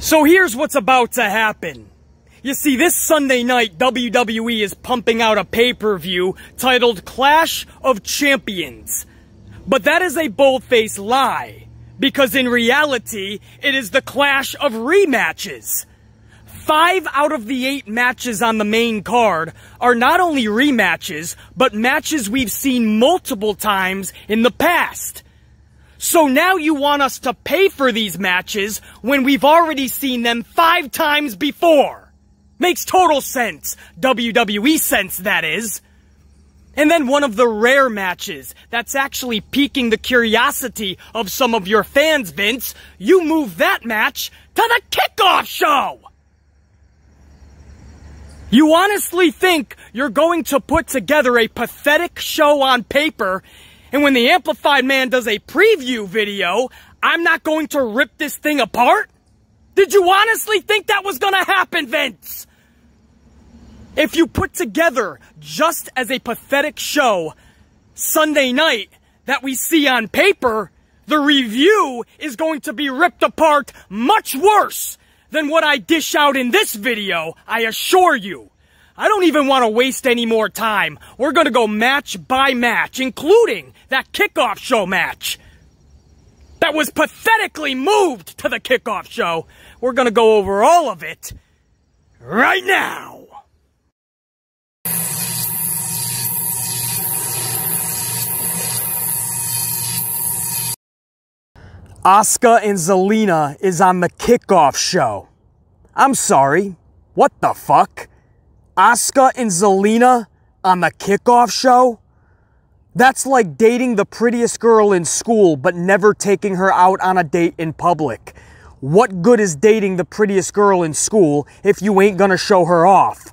So here's what's about to happen. You see, this Sunday night, WWE is pumping out a pay-per-view titled Clash of Champions. But that is a bold-faced lie, because in reality, it is the clash of rematches. 5 out of the 8 matches on the main card are not only rematches, but matches we've seen multiple times in the past. So now you want us to pay for these matches when we've already seen them 5 times before. Makes total sense. WWE sense, that is. And then one of the rare matches that's actually piquing the curiosity of some of your fans, Vince, you move that match to the kickoff show! You honestly think you're going to put together a pathetic show on paper, and when the Amplified Man does a preview video, I'm not going to rip this thing apart? Did you honestly think that was gonna happen, Vince? If you put together just as a pathetic show Sunday night that we see on paper, the review is going to be ripped apart much worse than what I dish out in this video, I assure you. I don't even want to waste any more time. We're going to go match by match, including that kickoff show match that was pathetically moved to the kickoff show. We're going to go over all of it right now. Aauka and Zelina is on the kickoff show. I'm sorry, what the fuck? Aauka and Zelina on the kickoff show? That's like dating the prettiest girl in school but never taking her out on a date in public. What good is dating the prettiest girl in school if you ain't gonna show her off?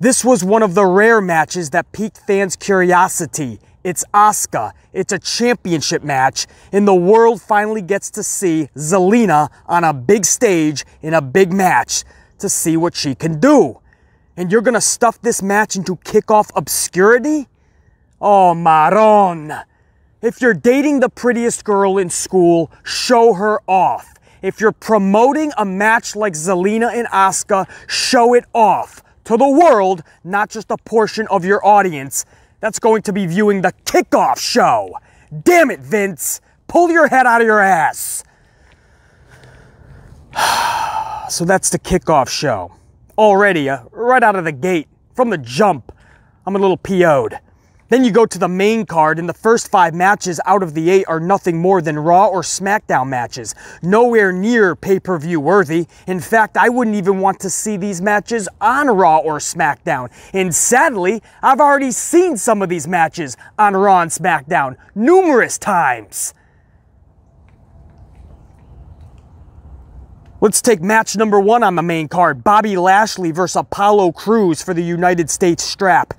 This was one of the rare matches that piqued fans' curiosity. It's Aauka, it's a championship match, and the world finally gets to see Zelina on a big stage in a big match to see what she can do. And you're gonna stuff this match into kickoff obscurity? Oh, marron. If you're dating the prettiest girl in school, show her off. If you're promoting a match like Zelina and Aauka, show it off to the world, not just a portion of your audience that's going to be viewing the kickoff show. Damn it, Vince. Pull your head out of your ass. So that's the kickoff show. Already, right out of the gate, from the jump, I'm a little PO'd. Then you go to the main card, and the first 5 matches out of the 8 are nothing more than Raw or Smackdown matches. Nowhere near pay-per-view worthy. In fact, I wouldn't even want to see these matches on Raw or Smackdown. And sadly, I've already seen some of these matches on Raw and Smackdown numerous times. Let's take match number 1 on the main card. Bobby Lashley versus Apollo Crews for the United States strap.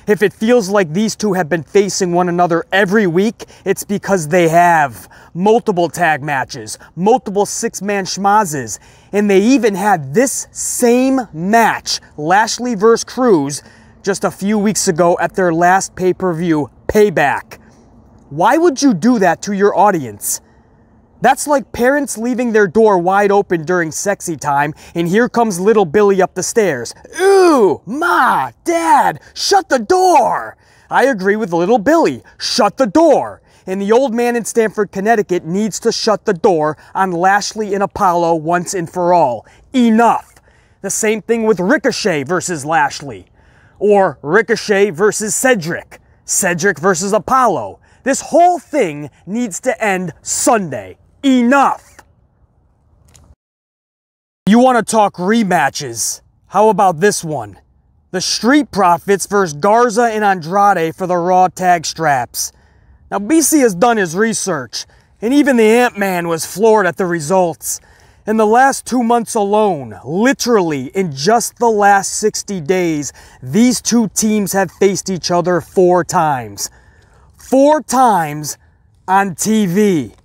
If it feels like these two have been facing one another every week, it's because they have. Multiple tag matches, multiple 6-man schmazzes, and they even had this same match, Lashley versus Crews, just a few weeks ago at their last pay-per-view, Payback. Why would you do that to your audience? That's like parents leaving their door wide open during sexy time, and here comes little Billy up the stairs. Ooh, Ma, Dad, shut the door! I agree with little Billy, shut the door. And the old man in Stamford, Connecticut needs to shut the door on Lashley and Apollo once and for all. Enough. The same thing with Ricochet versus Lashley. Or Ricochet versus Cedric. Cedric versus Apollo. This whole thing needs to end Sunday. Enough! You want to talk rematches? How about this one? The Street Profits versus Garza and Andrade for the Raw Tag Straps. Now, BC has done his research, and even the Ant-Man was floored at the results. In the last 2 months alone, literally in just the last 60 days, these two teams have faced each other 4 times. 4 times on TV.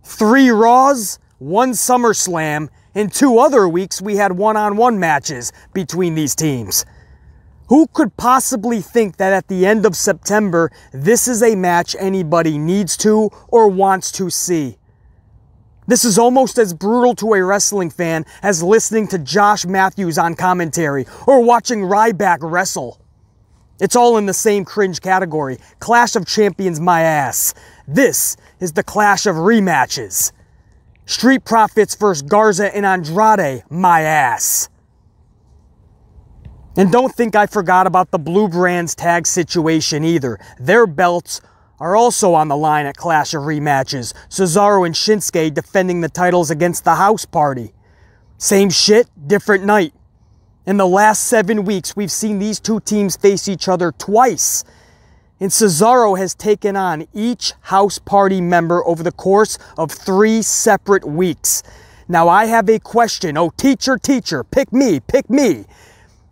3 Raws, 1 SummerSlam, and 2 other weeks we had one-on-one matches between these teams. Who could possibly think that at the end of September, this is a match anybody needs to or wants to see? This is almost as brutal to a wrestling fan as listening to Josh Matthews on commentary or watching Ryback wrestle. It's all in the same cringe category. Clash of Champions my ass. This is the clash of rematches. Street Profits vs. Garza and Andrade, my ass. And don't think I forgot about the Blue Brands tag situation either. Their belts are also on the line at Clash of Rematches. Cesaro and Shinsuke defending the titles against the House Party. Same shit, different night. In the last 7 weeks, we've seen these two teams face each other twice. And Cesaro has taken on each House Party member over the course of 3 separate weeks. Now I have a question. Oh, teacher, pick me.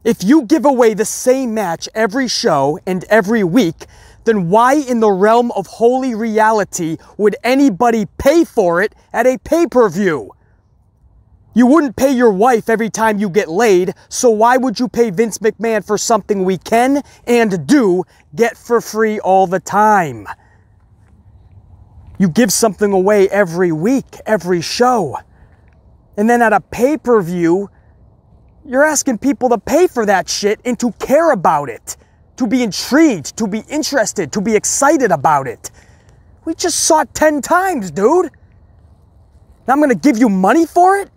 If you give away the same match every show and every week, then why in the realm of holy reality would anybody pay for it at a pay-per-view? You wouldn't pay your wife every time you get laid, so why would you pay Vince McMahon for something we can and do get for free all the time? You give something away every week, every show. And then at a pay-per-view, you're asking people to pay for that shit and to care about it. To be intrigued, to be interested, to be excited about it. We just saw it 10 times, dude. Now I'm going to give you money for it?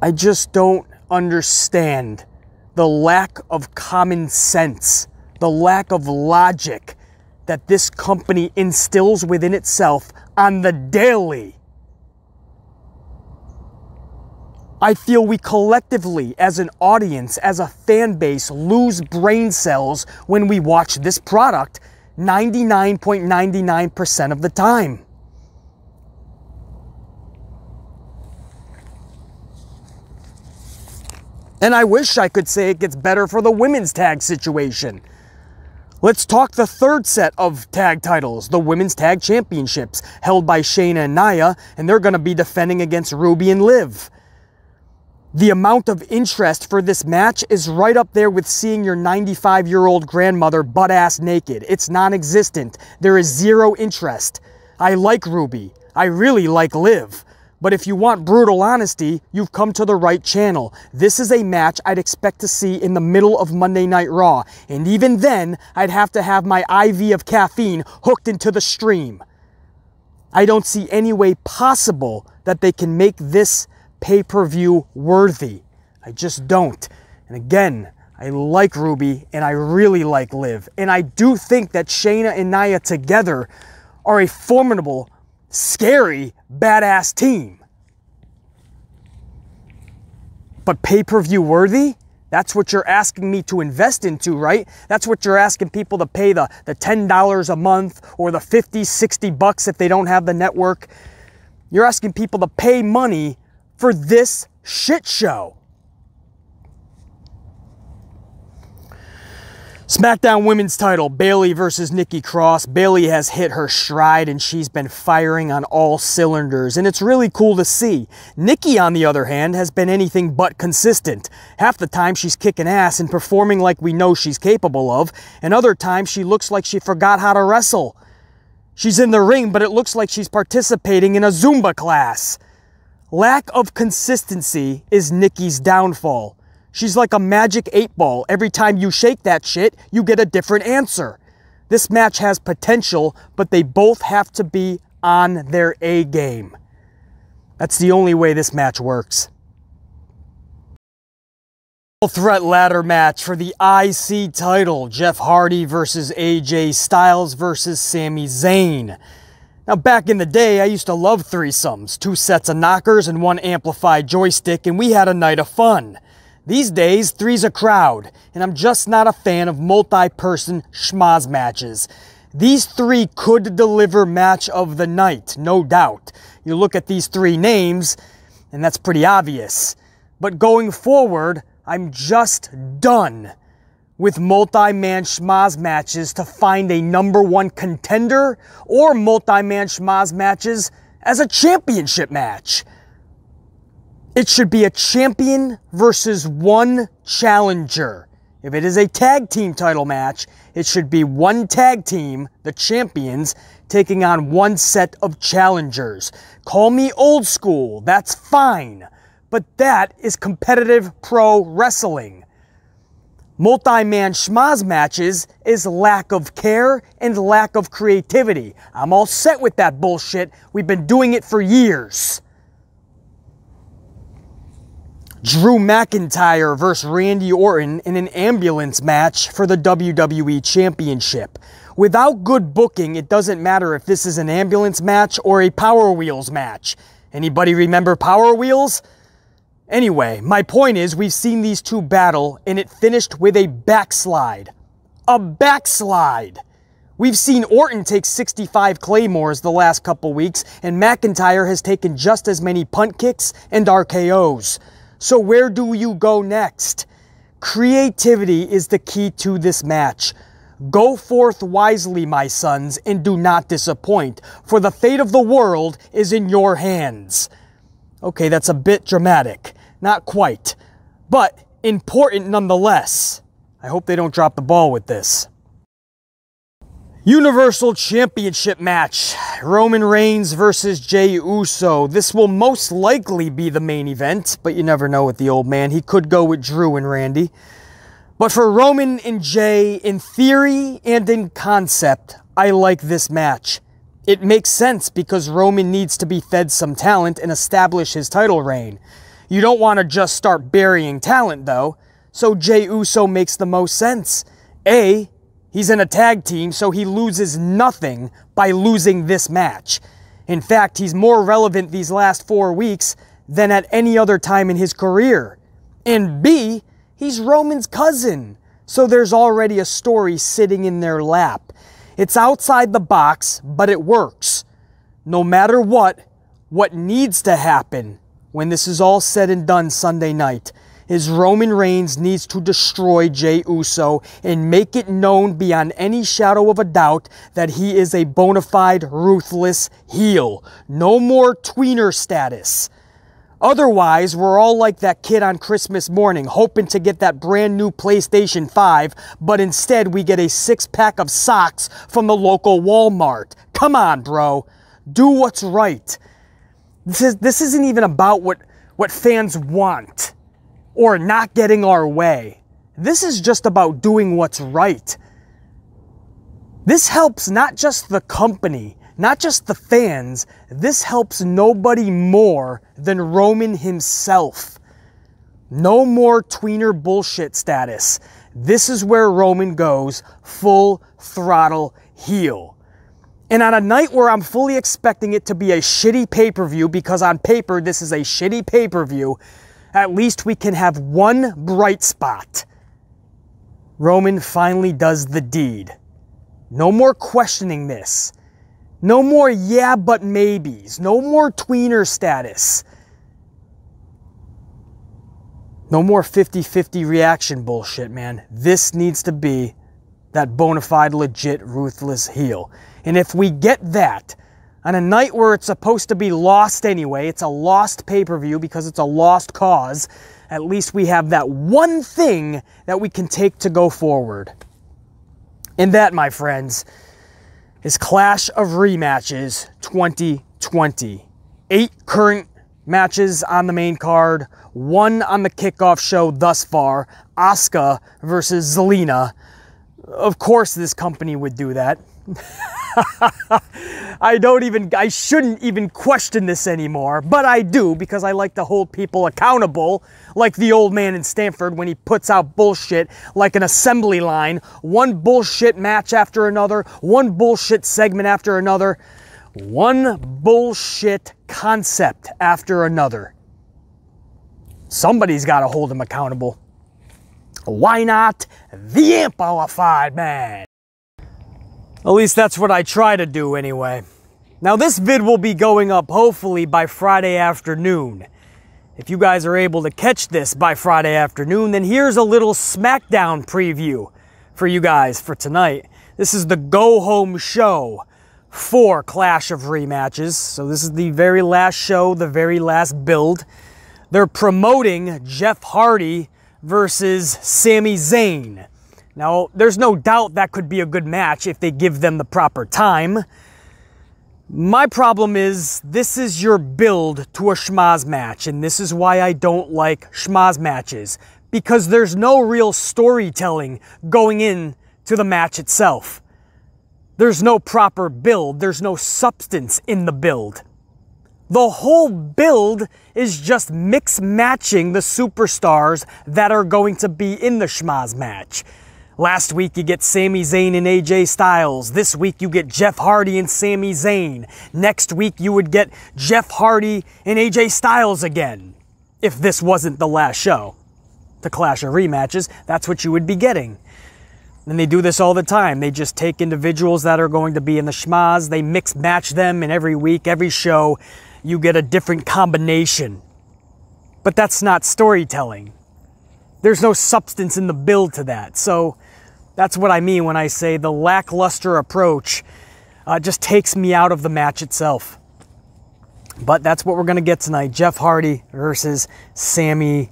I just don't understand the lack of common sense, the lack of logic that this company instills within itself on the daily. I feel we collectively, as an audience, as a fan base, lose brain cells when we watch this product 99.99% of the time. And I wish I could say it gets better for the women's tag situation. Let's talk the third set of tag titles, the Women's Tag Championships, held by Shayna and Nia, and they're going to be defending against Ruby and Liv. The amount of interest for this match is right up there with seeing your 95-year-old grandmother butt-ass naked. It's non-existent. There is zero interest. I like Ruby. I really like Liv. But if you want brutal honesty, you've come to the right channel. This is a match I'd expect to see in the middle of Monday Night Raw. And even then, I'd have to have my IV of caffeine hooked into the stream. I don't see any way possible that they can make this pay-per-view worthy. I just don't. And again, I like Ruby and I really like Liv. And I do think that Shayna and Nia together are a formidable, scary, badass team. But pay-per-view worthy? That's what you're asking me to invest into, right? That's what you're asking people to pay the $10 a month or the $50, $60 if they don't have the network. You're asking people to pay money for this shit show. SmackDown Women's title, Bayley versus Nikki Cross. Bayley has hit her stride and she's been firing on all cylinders, and it's really cool to see. Nikki, on the other hand, has been anything but consistent. Half the time she's kicking ass and performing like we know she's capable of, and other times she looks like she forgot how to wrestle. She's in the ring, but it looks like she's participating in a Zumba class. Lack of consistency is Nikki's downfall. She's like a magic 8-ball. Every time you shake that shit, you get a different answer. This match has potential, but they both have to be on their A game. That's the only way this match works. Threat ladder match for the IC title. Jeff Hardy versus AJ Styles versus Sami Zayn. Now, back in the day, I used to love threesomes. 2 sets of knockers and 1 amplified joystick, and we had a night of fun. These days, 3's a crowd, and I'm just not a fan of multi-person schmoz matches. These 3 could deliver match of the night, no doubt. You look at these 3 names, and that's pretty obvious. But going forward, I'm just done with multi-man schmoz matches to find a #1 contender or multi-man schmoz matches as a championship match. It should be a champion versus 1 challenger. If it is a tag team title match, it should be one tag team, the champions, taking on one set of challengers. Call me old school, that's fine. But that is competitive pro wrestling. Multi-man schmaz matches is lack of care and lack of creativity. I'm all set with that bullshit. We've been doing it for years. Drew McIntyre versus Randy Orton in an ambulance match for the WWE Championship. Without good booking, it doesn't matter if this is an ambulance match or a Power Wheels match. Anybody remember Power Wheels? Anyway, my point is we've seen these two battle and it finished with a backslide. A backslide! We've seen Orton take 65 claymores the last couple weeks and McIntyre has taken just as many punt kicks and RKOs. So where do you go next? Creativity is the key to this match. Go forth wisely, my sons, and do not disappoint, for the fate of the world is in your hands. Okay, that's a bit dramatic. Not quite, but important nonetheless. I hope they don't drop the ball with this. Universal Championship match. Roman Reigns versus Jey Uso. This will most likely be the main event, but you never know with the old man. He could go with Drew and Randy. But for Roman and Jey, in theory and in concept, I like this match. It makes sense because Roman needs to be fed some talent and establish his title reign. You don't want to just start burying talent though, so Jey Uso makes the most sense. A, he's in a tag team, so he loses nothing by losing this match. In fact, he's more relevant these last 4 weeks than at any other time in his career. And B, he's Roman's cousin, so there's already a story sitting in their lap. It's outside the box, but it works. No matter what needs to happen when this is all said and done Sunday night is Roman Reigns needs to destroy Jey Uso and make it known beyond any shadow of a doubt that he is a bona fide ruthless heel. No more tweener status. Otherwise, we're all like that kid on Christmas morning, hoping to get that brand new PlayStation 5, but instead we get a 6-pack of socks from the local Walmart. Come on, bro. Do what's right. This isn't even about what fans want or not getting our way. This is just about doing what's right. This helps not just the company, not just the fans, this helps nobody more than Roman himself. No more tweener bullshit status. This is where Roman goes full throttle heel. And on a night where I'm fully expecting it to be a shitty pay-per-view, because on paper this is a shitty pay-per-view, at least we can have one bright spot. Roman finally does the deed. No more questioning this. No more yeah but maybes. No more tweener status. No more 50-50 reaction bullshit, man. This needs to be that bona fide, legit, ruthless heel. And if we get that, on a night where it's supposed to be lost anyway, it's a lost pay-per-view because it's a lost cause, at least we have that one thing that we can take to go forward. And that, my friends, is Clash of Rematches 2020. 8 current matches on the main card, 1 on the kickoff show thus far, Asuka versus Zelina. Of course this company would do that. I shouldn't even question this anymore, but I do because I like to hold people accountable, like the old man in Stanford when he puts out bullshit like an assembly line, one bullshit match after another, one bullshit segment after another, one bullshit concept after another. Somebody's got to hold him accountable. Why not the Amplified Man? At least that's what I try to do anyway. Now this vid will be going up hopefully by Friday afternoon. If you guys are able to catch this by Friday afternoon, then here's a little SmackDown preview for you guys for tonight. This is the Go-Home Show for Clash of Rematches. So this is the very last show, the very last build. They're promoting Jeff Hardy versus Sami Zayn. Now, there's no doubt that could be a good match if they give them the proper time. My problem is, this is your build to a schmaz match, and this is why I don't like schmaz matches, because there's no real storytelling going in to the match itself. There's no proper build, there's no substance in the build. The whole build is just mix-matching the superstars that are going to be in the schmaz match. Last week you get Sami Zayn and AJ Styles. This week you get Jeff Hardy and Sami Zayn. Next week you would get Jeff Hardy and AJ Styles again. If this wasn't the last show. The Clash of Rematches, that's what you would be getting. And they do this all the time. They just take individuals that are going to be in the schmaz, they mix match them, and every week, every show, you get a different combination. But that's not storytelling. There's no substance in the build to that. So that's what I mean when I say the lackluster approach just takes me out of the match itself. But that's what we're going to get tonight. Jeff Hardy versus Sami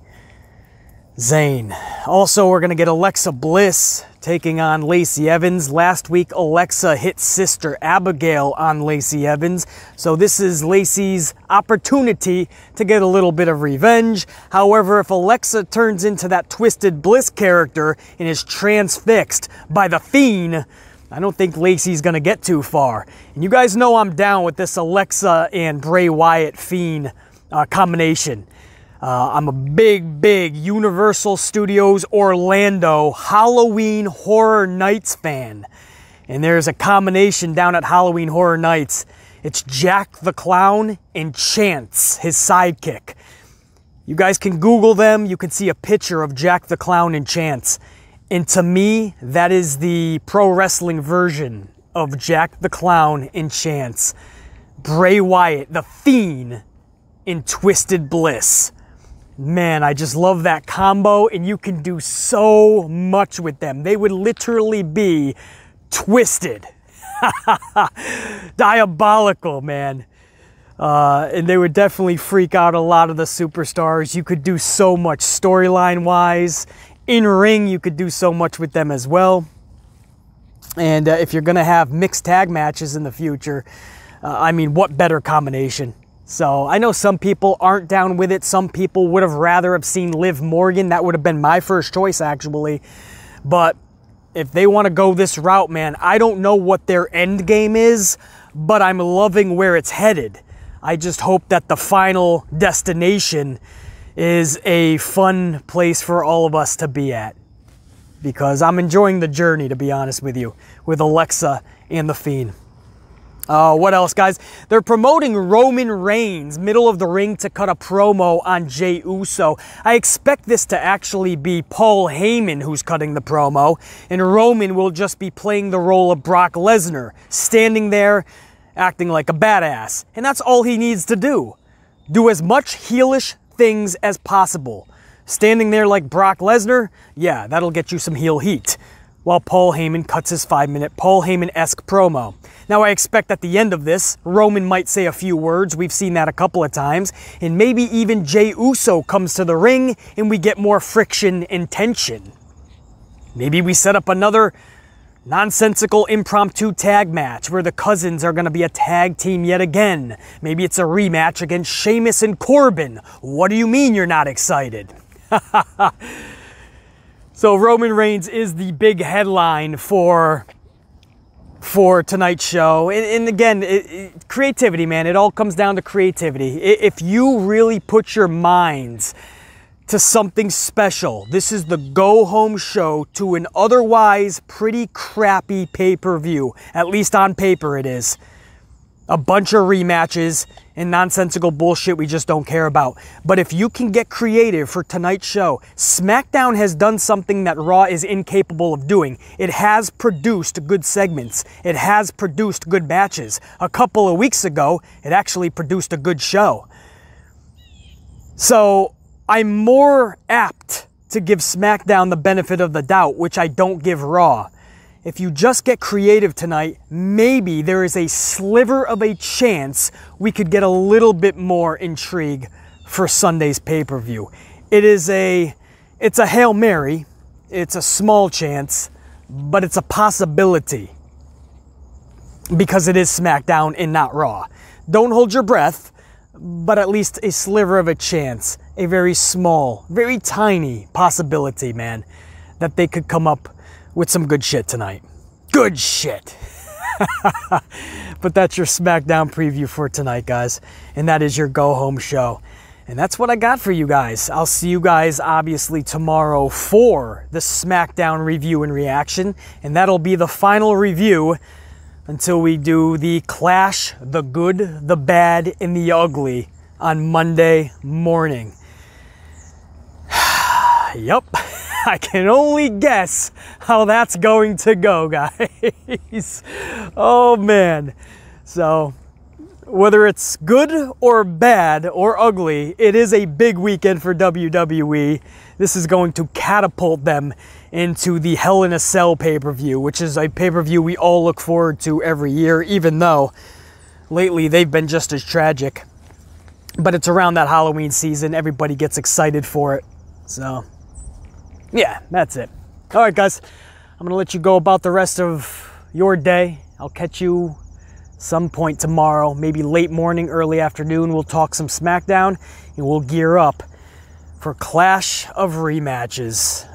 Zayn. Also, we're going to get Alexa Bliss taking on Lacey Evans. Last week, Alexa hit Sister Abigail on Lacey Evans. So this is Lacey's opportunity to get a little bit of revenge. However, if Alexa turns into that Twisted Bliss character and is transfixed by the Fiend, I don't think Lacey's going to get too far. And you guys know I'm down with this Alexa and Bray Wyatt Fiend combination. I'm a big Universal Studios Orlando Halloween Horror Nights fan. And there's a combination down at Halloween Horror Nights. It's Jack the Clown and Chance, his sidekick. You guys can Google them. You can see a picture of Jack the Clown and Chance. And to me, that is the pro wrestling version of Jack the Clown and Chance. Bray Wyatt, the Fiend, in Twisted Bliss. Man, I just love that combo, and you can do so much with them. They would literally be twisted. Diabolical, man. And they would definitely freak out a lot of the superstars. You could do so much storyline-wise. In ring, you could do so much with them as well. And if you're going to have mixed tag matches in the future, I mean, what better combination? So I know some people aren't down with it. Some people would have rather have seen Liv Morgan. That would have been my first choice, actually. But if they want to go this route, man, I don't know what their end game is, but I'm loving where it's headed. I just hope that the final destination is a fun place for all of us to be at. Because I'm enjoying the journey, to be honest with you, with Alexa and The Fiend. What else, guys? They're promoting Roman Reigns, middle of the ring, to cut a promo on Jey Uso. I expect this to actually be Paul Heyman who's cutting the promo, and Roman will just be playing the role of Brock Lesnar, standing there, acting like a badass. And that's all he needs to do. Do as much heelish things as possible. Standing there like Brock Lesnar, yeah, that'll get you some heel heat. While Paul Heyman cuts his 5-minute Paul Heyman-esque promo. Now, I expect at the end of this, Roman might say a few words. We've seen that a couple of times. And maybe even Jey Uso comes to the ring and we get more friction and tension. Maybe we set up another nonsensical impromptu tag match where the cousins are going to be a tag team yet again. Maybe it's a rematch against Sheamus and Corbin. What do you mean you're not excited? So Roman Reigns is the big headline for tonight's show. And again, creativity, man. It all comes down to creativity. If you really put your minds to something special, this is the go-home show to an otherwise pretty crappy pay-per-view. At least on paper it is. A bunch of rematches and nonsensical bullshit we just don't care about. But if you can get creative for tonight's show, SmackDown has done something that Raw is incapable of doing. It has produced good segments. It has produced good matches. A couple of weeks ago, it actually produced a good show. So I'm more apt to give SmackDown the benefit of the doubt, which I don't give Raw. If you just get creative tonight, maybe there is a sliver of a chance we could get a little bit more intrigue for Sunday's pay-per-view. It is a It's a Hail Mary. It's a small chance, but it's a possibility. Because it is SmackDown and not Raw. Don't hold your breath, but at least a sliver of a chance. A very small, very tiny possibility, man, that they could come up with some good shit tonight. Good shit. But that's your SmackDown preview for tonight, guys. And that is your go-home show. And that's what I got for you guys. I'll see you guys, obviously, tomorrow for the SmackDown review and reaction. And that'll be the final review until we do the Clash, the Good, the Bad, and the Ugly on Monday morning. Yup. I can only guess how that's going to go, guys. Oh, man. So, whether it's good or bad or ugly, it is a big weekend for WWE. This is going to catapult them into the Hell in a Cell pay-per-view, which is a pay-per-view we all look forward to every year, even though lately they've been just as tragic. But it's around that Halloween season. Everybody gets excited for it. So, yeah, that's it. All right, guys. I'm going to let you go about the rest of your day. I'll catch you some point tomorrow, maybe late morning, early afternoon. We'll talk some SmackDown, and we'll gear up for Clash of Rematches.